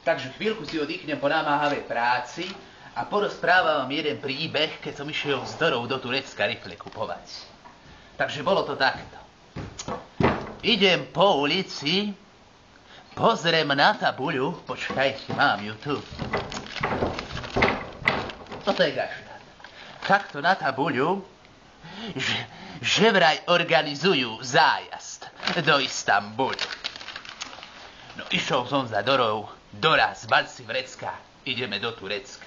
Takže chvíľku si oddychnem po námahavej práci a porozprávam vám jeden príbeh, keď som išiel s Dorou do Turecka rifle kupovať. Takže bolo to takto. Idem po ulici, pozriem na tabuľu, počkajte, mám ju tu. Toto je gašta. Takto na tabuľu, že vraj organizujú zájazd do Istanbulu. No išiel som za Dorou. Dora, zbaľ si vrecka, ideme do Turecka.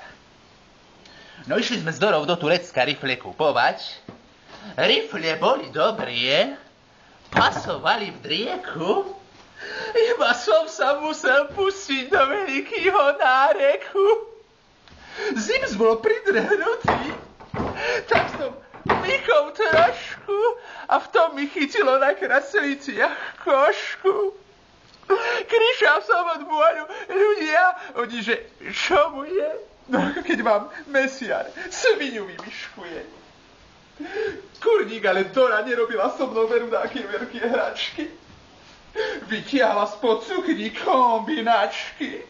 No išli sme s Dorou do Turecka rifle kupovať. Rifle boli dobré, pasovali v drieku, iba som sa musel pustiť do veľkého náreku. Zims bol pridrhnutý, tak som mykol trošku a v tom mi chytilo na krasliciach košku. Kričal som od bôľu, ľudia, oni, že čo mu je? No, keď mám mesiar, svinu vymyškuje. Kurník, ale Dora nerobila so mnou veru také veľké hračky. Vytiahla spod cukní kombinačky.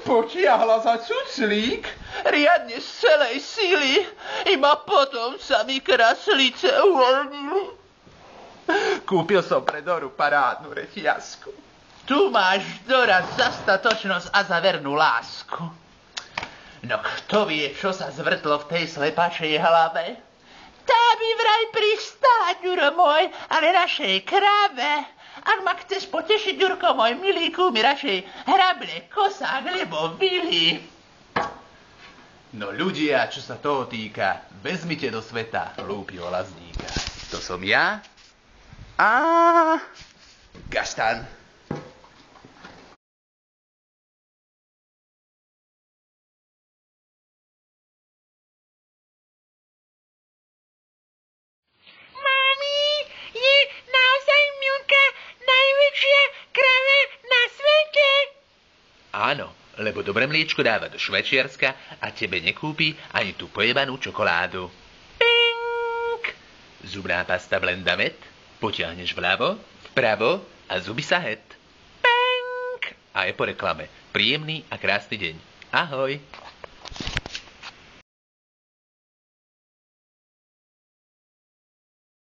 Potiahla za cuclík, riadne z celej sily, iba potom sa mi kraslice uvoľnili. Kúpil som pre Doru parádnu reťazku. Tu máš, Dora, za statočnosť a za vernú lásku. No kto vie, čo sa zvrtlo v tej slepačej hlave? Tá by vraj pristala, Ďuro môj, ale našej krave. Ak ma chceš potešiť, Ďurko môj milý, kúmi radšej hrable, kosák, lebo vily. No ľudia, čo sa toho týka, vezmite do sveta hlúpyho lazníka. To som ja a Gastan. Áno, lebo dobré mliečko dáva do Švajčiarska a tebe nekúpi ani tú pojebanú čokoládu. Pink! Zubná pasta Blendamet, potiahneš vľavo, vpravo a zuby sa het. Pink! A je po reklame. Príjemný a krásny deň. Ahoj!